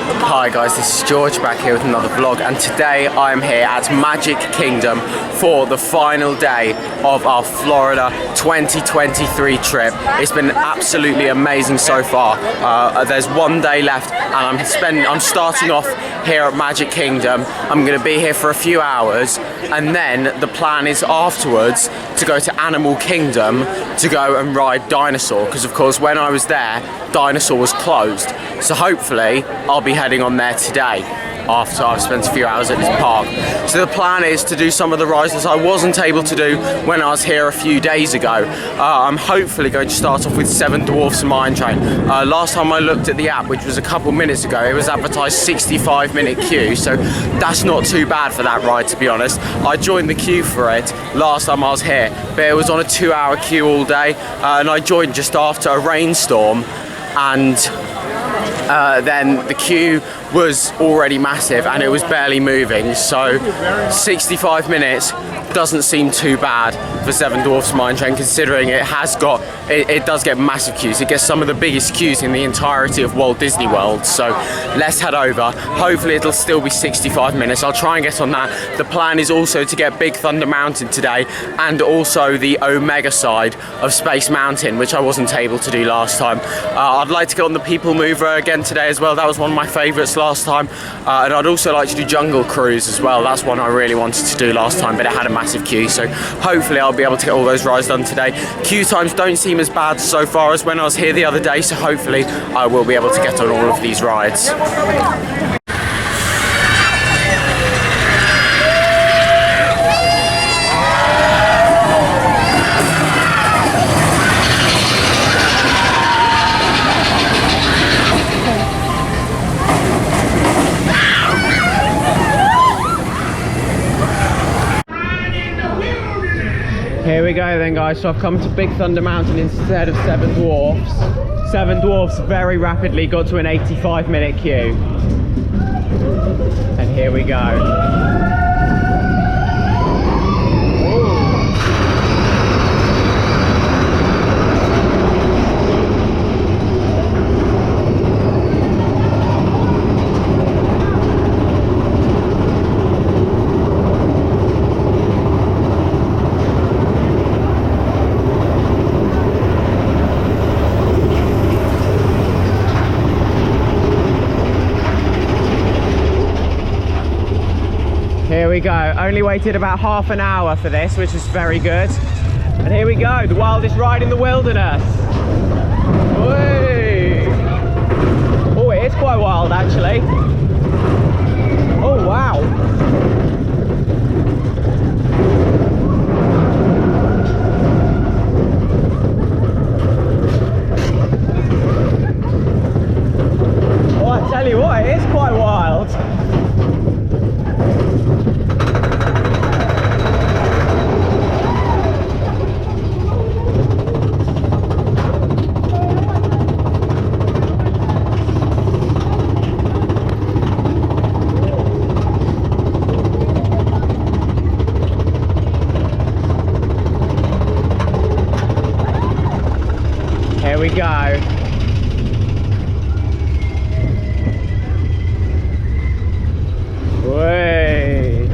Hi guys, this is George back here with another vlog, and today I'm here at Magic Kingdom for the final day of our Florida 2023 trip. It's been absolutely amazing so far. There's one day left and I'm starting off here at Magic Kingdom. I'm going to be here for a few hours, and then the plan is afterwards to go to Animal Kingdom to go and ride Dinosaur, because of course when I was there Dinosaur was closed. So hopefully I'll be heading on there today after I've spent a few hours at this park. So the plan is to do some of the rides that I wasn't able to do when I was here a few days ago. I'm hopefully going to start off with Seven Dwarfs Mine Train. Last time I looked at the app, which was a couple minutes ago, it was advertised 65-minute queue, so that's not too bad for that ride, to be honest. I joined the queue for it last time I was here, but it was on a 2-hour queue all day, and I joined just after a rainstorm, and then the queue was already massive and it was barely moving, so 65 minutes doesn't seem too bad for Seven Dwarfs Mine Train, considering it does get massive queues. It gets some of the biggest queues in the entirety of Walt Disney World. So let's head over. Hopefully it'll still be 65 minutes. I'll try and get on that. The plan is also to get Big Thunder Mountain today, and also the Omega side of Space Mountain, which I wasn't able to do last time. I'd like to get on the People Mover again today as well. That was one of my favourites last time. And I'd also like to do Jungle Cruise as well. That's one I really wanted to do last time, but it had a massive queue, so hopefully I'll be able to get all those rides done today. Queue times don't seem as bad so far as when I was here the other day, so hopefully I will be able to get on all of these rides. Here we go then guys, so I've come to Big Thunder Mountain instead of Seven Dwarfs. Seven Dwarfs very rapidly got to an 85-minute queue. And here we go. Here we go. Only waited about half an hour for this, which was very good. And here we go, the wildest ride in the wilderness. Whee! Oh, it is quite wild actually. Oh wow. Oh, I tell you what, it is quite wild. Here we go. Way.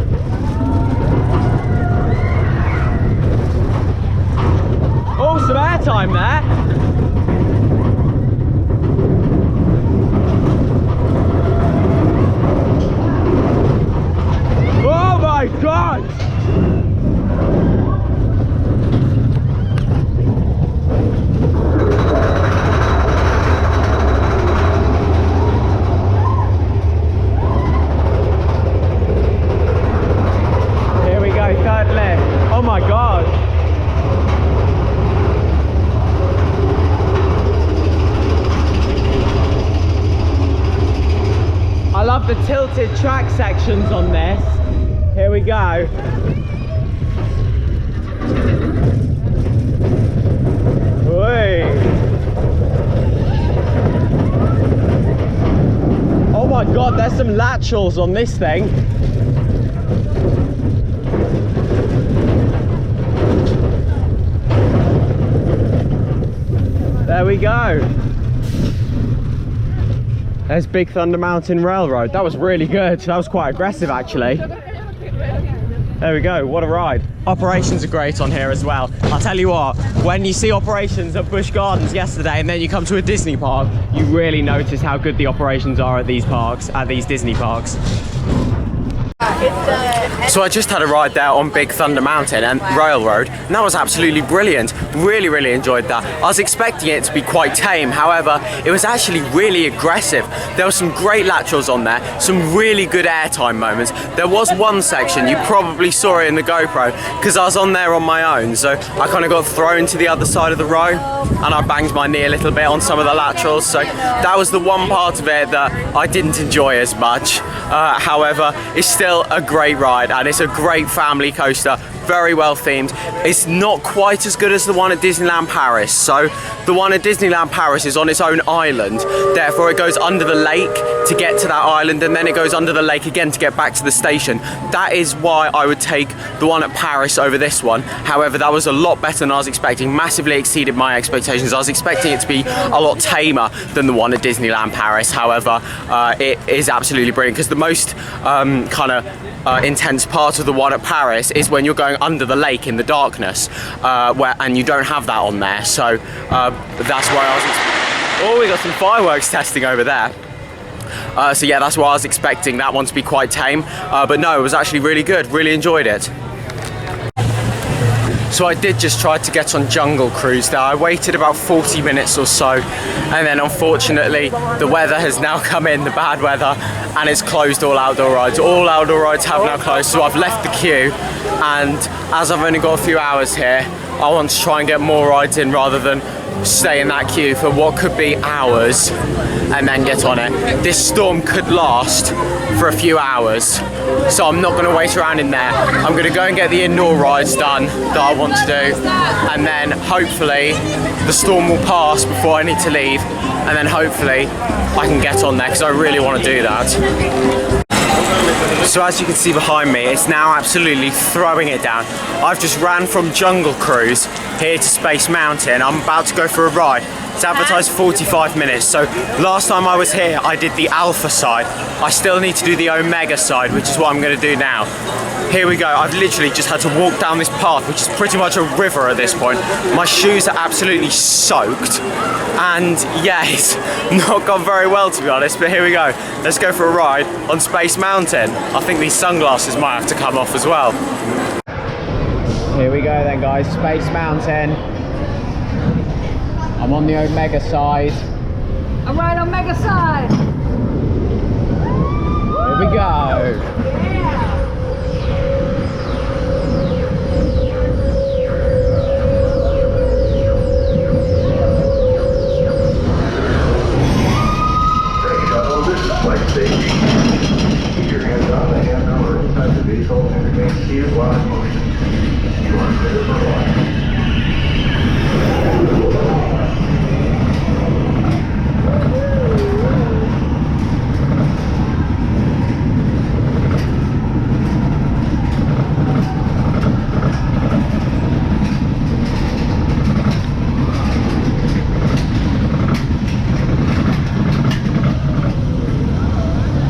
Oh, some airtime there. Oh my God. Oh my God. I love the tilted track sections on this. Here we go. Whee. Oh my God, there's some laterals on this thing. There we go. There's Big Thunder Mountain Railroad. That was really good. That was quite aggressive, actually. There we go, what a ride. Operations are great on here as well. I'll tell you what, when you see operations at Busch Gardens yesterday and then you come to a Disney park, you really notice how good the operations are at these parks, at these Disney parks. So I just had a ride there on Big Thunder Mountain and Railroad, and that was absolutely brilliant. Really enjoyed that. I was expecting it to be quite tame, however, it was actually really aggressive. There were some great laterals on there, some really good airtime moments. There was one section, you probably saw it in the GoPro, because I was on there on my own, so I kind of got thrown to the other side of the row, and I banged my knee a little bit on some of the laterals, so that was the one part of it that I didn't enjoy as much. However, it's still a great ride, and it's a great family coaster, very well themed. It's not quite as good as the one at Disneyland Paris. So the one at Disneyland Paris is on its own island, therefore it goes under the lake to get to that island, and then it goes under the lake again to get back to the station. That is why I would take the one at Paris over this one. However, that was a lot better than I was expecting, massively exceeded my expectations. I was expecting it to be a lot tamer than the one at Disneyland Paris. However, it is absolutely brilliant, because the most intense part of the one at Paris is when you're going under the lake in the darkness, and you don't have that on there. So that's why I was. Oh, we got some fireworks testing over there. So yeah, that's why I was expecting that one to be quite tame, but no, it was actually really good. Really enjoyed it. So I did just try to get on Jungle Cruise there. I waited about 40 minutes or so, and then unfortunately the weather has now come in, the bad weather, and it's closed all outdoor rides. All outdoor rides have now closed, so I've left the queue, and as I've only got a few hours here, I want to try and get more rides in rather than stay in that queue for what could be hours and then get on it. This storm could last for a few hours, so I'm not going to wait around in there. I'm going to go and get the indoor rides done that I want to do, and then hopefully the storm will pass before I need to leave, and then hopefully I can get on there, because I really want to do that. So as you can see behind me, it's now absolutely throwing it down. I've just ran from Jungle Cruise here to Space Mountain. I'm about to go for a ride. It's advertised 45 minutes, so last time I was here I did the Alpha side. I still need to do the Omega side, which is what I'm going to do now. Here we go. I've literally just had to walk down this path, which is pretty much a river at this point. My shoes are absolutely soaked, and yeah, it's not gone very well, to be honest, but here we go. Let's go for a ride on Space Mountain. I think these sunglasses might have to come off as well. Here we go then, guys. Space Mountain. I'm on the Omega side. I'm right on Omega side. Here we go. Keep your hands on the handle or inside the vehicle and remain seated while in motion. You are clear for launch.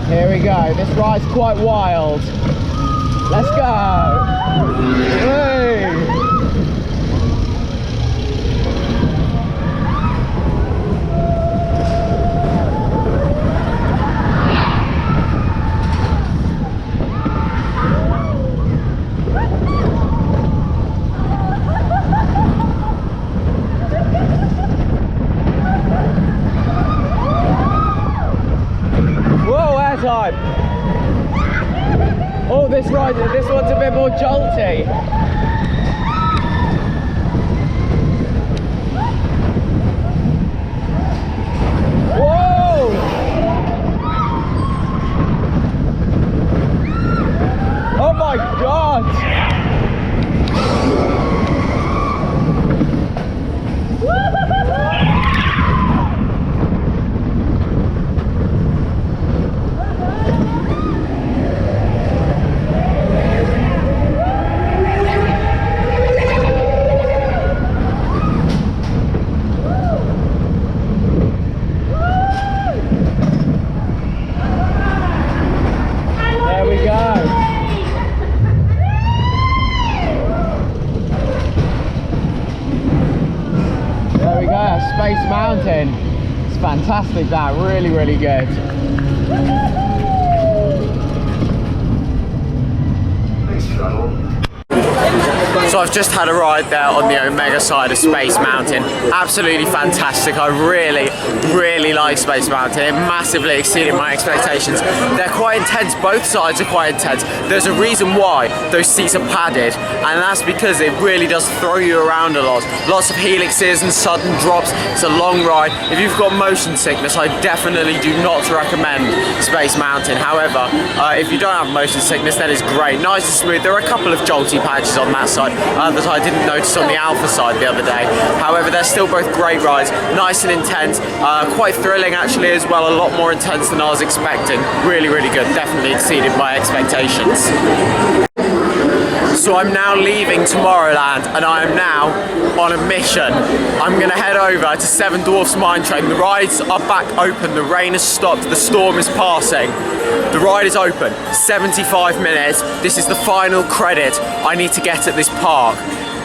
Here we go, this ride's quite wild. Let's go! Hey! Time. Oh, this one's a bit more jolty. Whoa! Oh my God! fantastic, that. Really, really good. Thanks, shuttle. So I've just had a ride there on the Omega side of Space Mountain. Absolutely fantastic. I really, really like Space Mountain. It massively exceeded my expectations. They're quite intense. Both sides are quite intense. There's a reason why those seats are padded, and that's because it really does throw you around a lot. Lots of helixes and sudden drops. It's a long ride. If you've got motion sickness, I definitely do not recommend Space Mountain. However, if you don't have motion sickness, then it's great. Nice and smooth. There are a couple of jolty patches on that side that I didn't notice on the Alpha side the other day. However, they're still both great rides, nice and intense, quite thrilling actually as well, a lot more intense than I was expecting. Really, really good, definitely exceeded my expectations. So I'm now leaving Tomorrowland and I am now on a mission. I'm going to head over to Seven Dwarfs Mine Train. The rides are back open, the rain has stopped, the storm is passing. The ride is open, 75 minutes. This is the final credit I need to get at this park.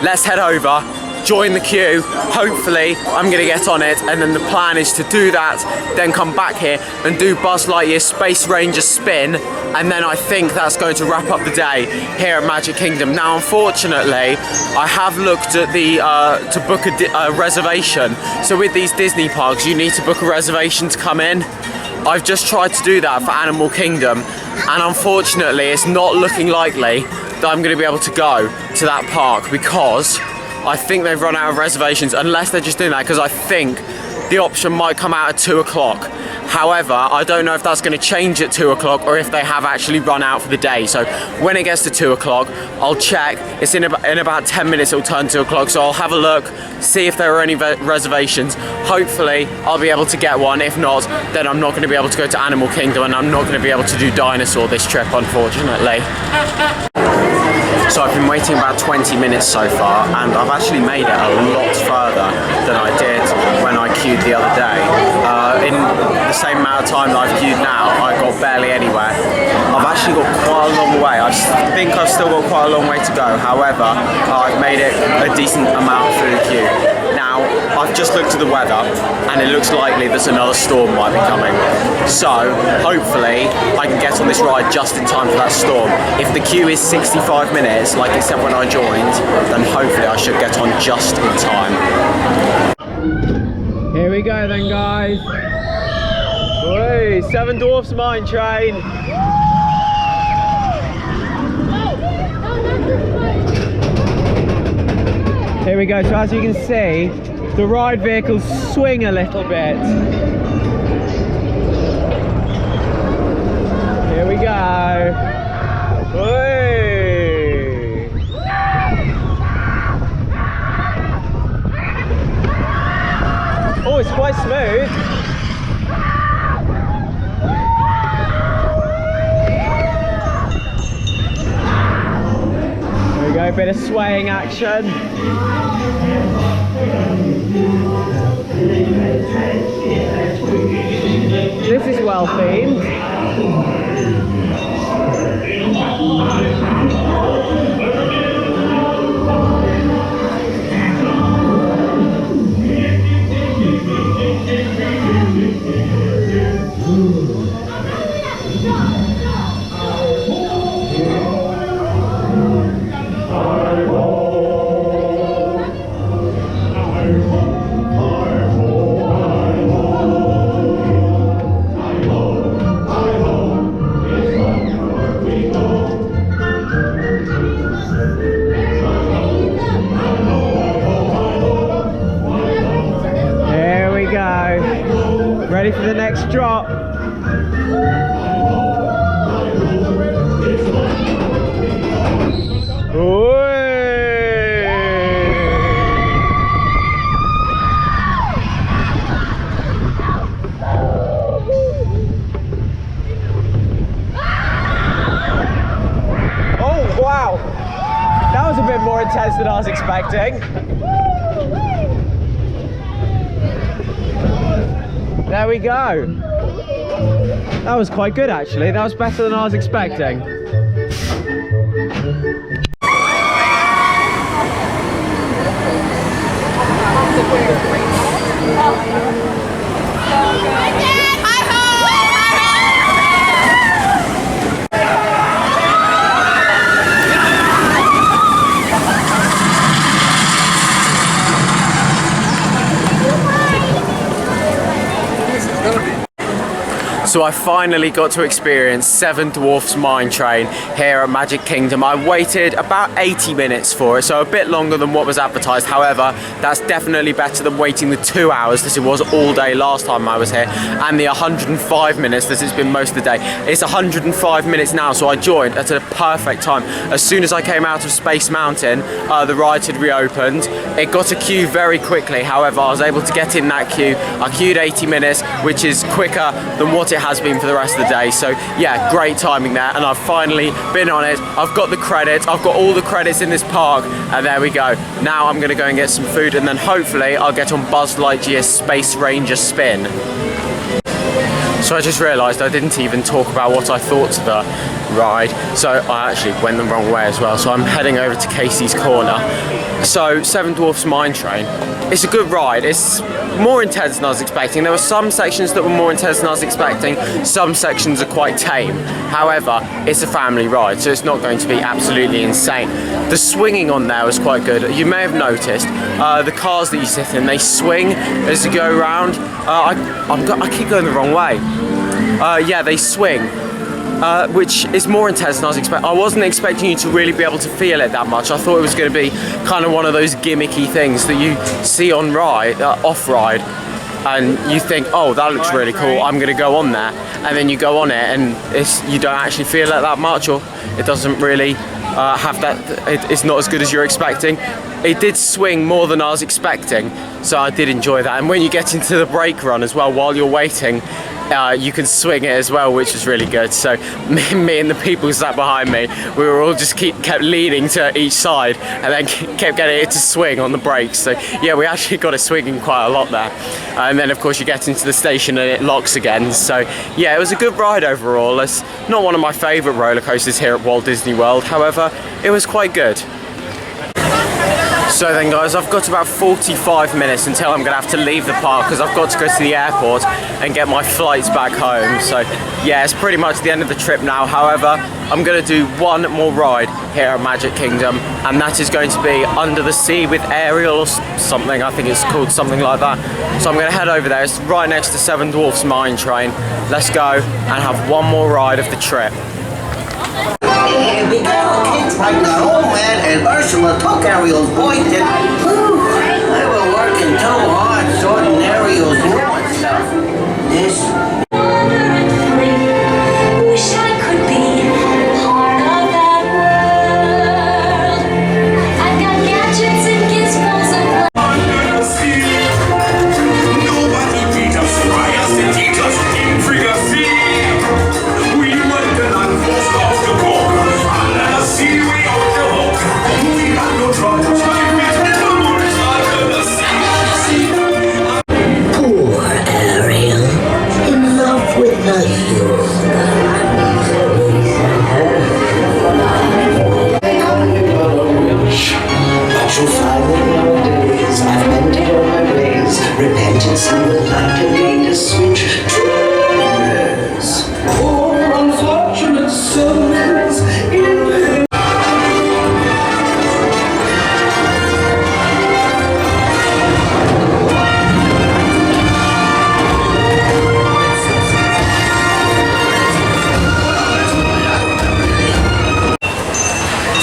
Let's head over, join the queue. Hopefully I'm gonna get on it, and then the plan is to do that, then come back here and do Buzz Lightyear Space Ranger spin, and then I think that's going to wrap up the day here at Magic Kingdom. Now unfortunately I have looked at the to book a reservation. So with these Disney parks you need to book a reservation to come in. I've just tried to do that for Animal Kingdom, and unfortunately it's not looking likely that I'm going to be able to go to that park because I think they've run out of reservations, unless they're just doing that because I think the option might come out at 2 o'clock. However, I don't know if that's going to change at 2 o'clock or if they have actually run out for the day. So when it gets to 2 o'clock, I'll check. It's in about 10 minutes it'll turn 2 o'clock, so I'll have a look, see if there are any reservations. Hopefully I'll be able to get one. If not, then I'm not going to be able to go to Animal Kingdom, and I'm not going to be able to do Dinosaur this trip, unfortunately. So I've been waiting about 20 minutes so far, and I've actually made it a lot further than I did when I queued the other day. In the same amount of time that I've queued now, I got barely anywhere. I've actually got quite a long way. I think I've still got quite a long way to go. However, I've made it a decent amount through the queue. Now, I've just looked at the weather, and it looks likely that another storm might be coming. So, hopefully, I can get on this ride just in time for that storm. If the queue is 65 minutes, like it said when I joined, then hopefully I should get on just in time. Here we go then, guys. Whee, Seven Dwarfs Mine Train. Here we go, so as you can see, the ride vehicles swing a little bit. Here we go. Whee. Oh, it's quite smooth. There we go, a bit of swaying action. This is well themed. Ready for the next drop. Oh wow, that was a bit more intense than I was expecting. There we go. That was quite good actually. That was better than I was expecting. So I finally got to experience Seven Dwarfs Mine Train here at Magic Kingdom. I waited about 80 minutes for it, so a bit longer than what was advertised. However, that's definitely better than waiting the 2 hours that it was all day last time I was here, and the 105 minutes that it's been most of the day. It's 105 minutes now, so I joined at a perfect time. As soon as I came out of Space Mountain, the ride had reopened. It got a queue very quickly, however, I was able to get in that queue. I queued 80 minutes, which is quicker than what it has been for the rest of the day. So yeah, great timing there, and I've finally been on it. I've got the credits, I've got all the credits in this park, and there we go. Now I'm gonna go and get some food, and then hopefully I'll get on Buzz Lightyear's Space Ranger spin. So I just realised I didn't even talk about what I thought to the ride, so I actually went the wrong way as well. So I'm heading over to Casey's Corner. So Seven Dwarfs Mine Train, it's a good ride. It's more intense than I was expecting. There were some sections that were more intense than I was expecting. Some sections are quite tame. However, it's a family ride, so it's not going to be absolutely insane. The swinging on there was quite good. You may have noticed the cars that you sit in, they swing as you go around. I keep going the wrong way. Yeah, they swing. Which is more intense than I was expecting. I wasn't expecting you to really be able to feel it that much. I thought it was going to be kind of one of those gimmicky things that you see on ride, off-ride, and you think, oh, that looks really cool, I'm going to go on there. And then you go on it and you don't actually feel it that much, or it doesn't really have that, it's not as good as you're expecting. It did swing more than I was expecting, so I did enjoy that. And when you get into the brake run as well, while you're waiting, you can swing it as well, which was really good. So me and the people who sat behind me, we were all just kept leaning to each side, and then kept getting it to swing on the brakes. So yeah, we actually got it swinging quite a lot there. And then of course you get into the station and it locks again. So yeah, it was a good ride overall. It's not one of my favourite roller coasters here at Walt Disney World. However, it was quite good. So then guys, I've got about 45 minutes until I'm going to have to leave the park, because I've got to go to the airport and get my flights back home. So yeah, it's pretty much the end of the trip now. However, I'm going to do one more ride here at Magic Kingdom, and that is going to be Under the Sea with Ariel or something. I think it's called something like that. So I'm going to head over there. It's right next to Seven Dwarfs Mine Train. Let's go and have one more ride of the trip. Here we go, kids like the old man and Ursula took Ariel's boy did. They were working too hard sorting Ariel's new stuff. This Wish I could be part of that world. I've got gadgets and gizmos and Under the sea, nobody beat us, fry us and eat us in fricassee. We went and unforced off the boat. Under the sea, we off the hook. We got no trouble. Under the sea. poor Ariel, in love with the hero. But you'll find that nowadays I've mended all my ways. Repentance and the light have gained a sweet truth. Poor unfortunate souls in the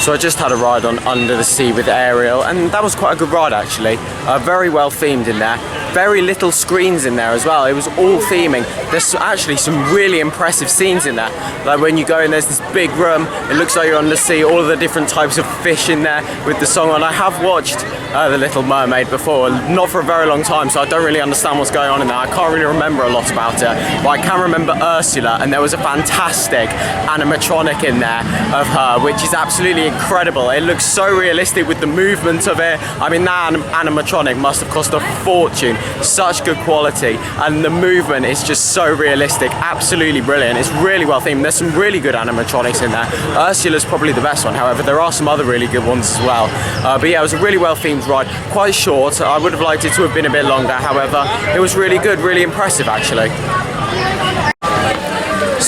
So I just had a ride on Under the Sea with Ariel, and that was quite a good ride actually. Very well themed in there. Very little screens in there as well. It was all theming. There's actually some really impressive scenes in there. Like when you go in, there's this big room. It looks like you're on the sea. All of the different types of fish in there with the song on. I have watched The Little Mermaid before, not for a very long time, so I don't really understand what's going on in there. I can't really remember a lot about it, but I can remember Ursula, and there was a fantastic animatronic in there of her, which is absolutely incredible. It looks so realistic with the movement of it. I mean, that animatronic must have cost a fortune. Such good quality, and the movement is just so realistic. Absolutely brilliant. It's really well themed. There's some really good animatronics in there. Ursula's probably the best one. However, there are some other really good ones as well. But yeah, it was a really well themed ride. Quite short. I would have liked it to have been a bit longer. However, it was really good, really impressive actually.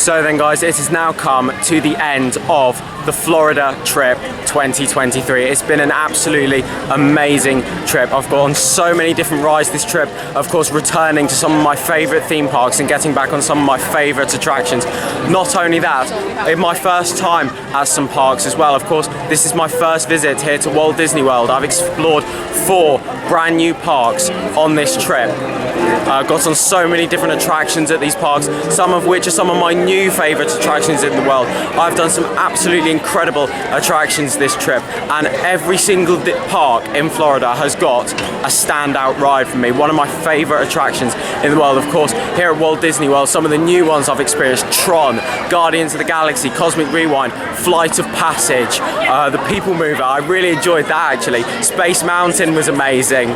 So then guys, it has now come to the end of the Florida trip 2023. It's been an absolutely amazing trip. I've gone on so many different rides this trip, of course returning to some of my favourite theme parks and getting back on some of my favourite attractions. Not only that, in my first time at some parks as well. Of course, this is my first visit here to Walt Disney World. I've explored 4 brand new parks on this trip. Got on so many different attractions at these parks, some of which are some of my new favourite attractions in the world. I've done some absolutely incredible attractions this trip, and every single park in Florida has got a standout ride for me. One of my favourite attractions in the world, of course, here at Walt Disney World. Some of the new ones I've experienced: Tron, Guardians of the Galaxy, Cosmic Rewind, Flight of Passage, the People Mover. I really enjoyed that actually. Space Mountain was amazing.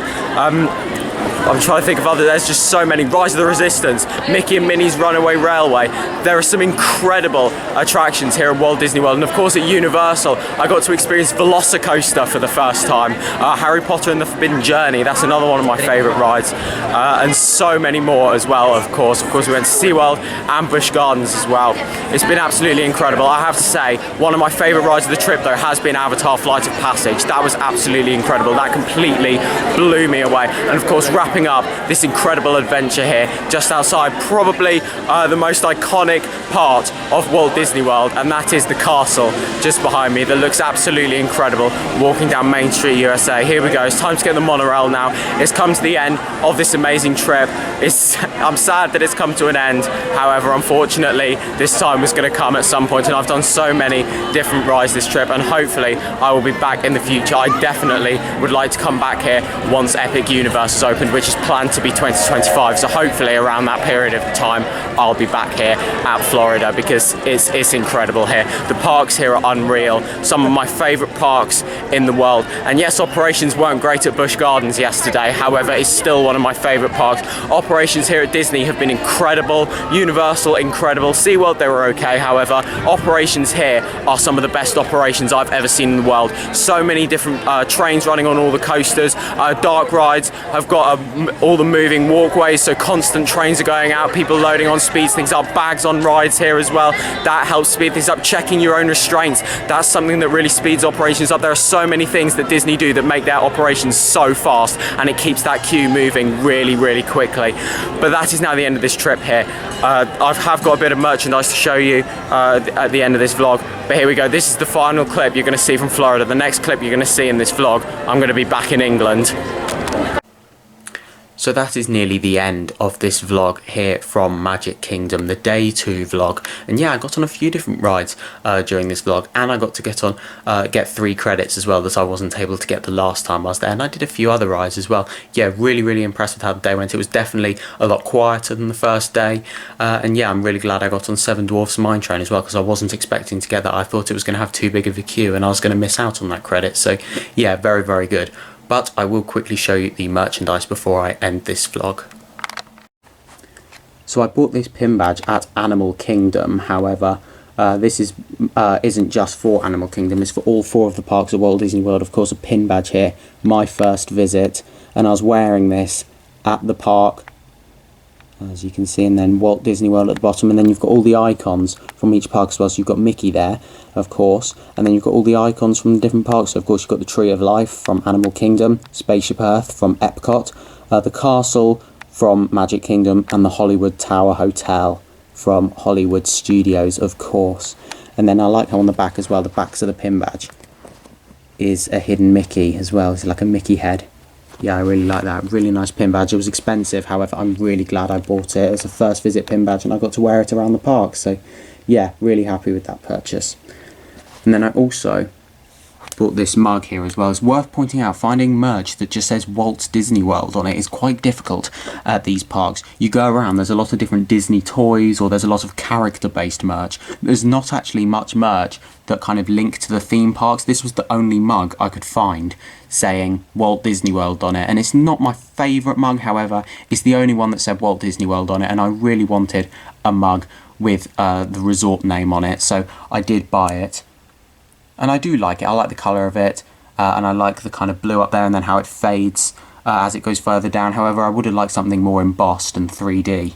I'm trying to think of other, there's just so many. Rise of the Resistance, Mickey and Minnie's Runaway Railway. There are some incredible attractions here at Walt Disney World, and of course at Universal I got to experience Velocicoaster for the first time. Harry Potter and the Forbidden Journey, that's another one of my favourite rides, and so many more as well. Of course we went to SeaWorld and Busch Gardens as well. It's been absolutely incredible. I have to say, one of my favourite rides of the trip though has been Avatar Flight of Passage. That was absolutely incredible. That completely blew me away. And of course, wrapping up this incredible adventure here just outside probably the most iconic part of Walt Disney World, and that is the castle just behind me that looks absolutely incredible, walking down Main Street, USA. Here we go. It's time to get the monorail now. It's come to the end of this amazing trip. I'm sad that it's come to an end. However, unfortunately this time was going to come at some point, and I've done so many different rides this trip, and hopefully I will be back in the future. I definitely would like to come back here once Epic Universe is opened, which is planned to be 2025, so hopefully around that period of time I'll be back here at Florida, because it's incredible here. The parks here are unreal, some of my favourite parks in the world. And yes, operations weren't great at Busch Gardens yesterday, however it's still one of my favourite parks. Operations here at Disney have been incredible, Universal incredible, SeaWorld they were okay, however operations here are some of the best operations I've ever seen in the world. So many different trains running on all the coasters, dark rides have got all the moving walkways, so constant trains are going out, people loading on, speeds things up, bags on rides here as well. That helps speed things up. Checking your own restraints, that's something that really speeds operations up. There are so many things that Disney do that make their operations so fast, and it keeps that queue moving really quickly. But that is now the end of this trip here. I have got a bit of merchandise to show you at the end of this vlog, but here we go. This is the final clip you're going to see from Florida. The next clip you're going to see in this vlog, I'm going to be back in England. So that is nearly the end of this vlog here from Magic Kingdom, the day 2 vlog. And yeah, I got on a few different rides during this vlog, and I got to get 3 credits as well that I wasn't able to get the last time I was there. And I did a few other rides as well. Yeah, really impressed with how the day went. It was definitely a lot quieter than the first day. And yeah, I'm really glad I got on 7 Dwarfs Mine Train as well, because I wasn't expecting to get that. I thought it was going to have too big of a queue and I was going to miss out on that credit. So yeah, very good. But I will quickly show you the merchandise before I end this vlog. So I bought this pin badge at Animal Kingdom. However, this isn't just for Animal Kingdom, it's for all 4 of the parks at Walt Disney World. Of course, a pin badge here, my first visit, and I was wearing this at the park, as you can see, and then Walt Disney World at the bottom, and then you've got all the icons from each park as well. So you've got Mickey there, of course, and then you've got all the icons from the different parks. So of course you've got the Tree of Life from Animal Kingdom, Spaceship Earth from Epcot, the castle from Magic Kingdom, and the Hollywood Tower Hotel from Hollywood Studios, of course. And then I like how on the back as well, the backs of the pin badge is a hidden Mickey as well. It's like a Mickey head. Yeah, I really like that. Really nice pin badge. It was expensive, however, I'm really glad I bought it. It's a first visit pin badge and I got to wear it around the park. So, yeah, really happy with that purchase. And then I also bought this mug here as well. It's worth pointing out, finding merch that just says Walt Disney World on it is quite difficult at these parks. You go around, there's a lot of different Disney toys, or there's a lot of character-based merch. There's not actually much merch that kind of link to the theme parks. This was the only mug I could find saying Walt Disney World on it, and it's not my favourite mug, however, it's the only one that said Walt Disney World on it, and I really wanted a mug with the resort name on it, so I did buy it. And I do like it. I like the colour of it, and I like the kind of blue up there and then how it fades as it goes further down. However, I would have liked something more embossed and 3D.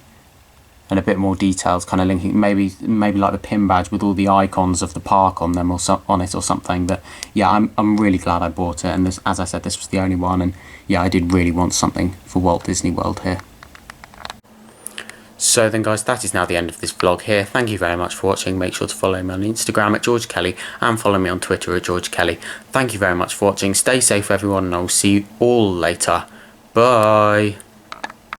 and a bit more details, kind of linking maybe like the pin badge with all the icons of the park on them or on it or something. But yeah, I'm really glad I bought it, and this, as I said, this was the only one, and yeah, I did really want something for Walt Disney World here. So then guys, that is now the end of this vlog here. Thank you very much for watching. Make sure to follow me on Instagram at George Kelly and follow me on Twitter at George Kelly. Thank you very much for watching. Stay safe everyone, and I'll see you all later. Bye.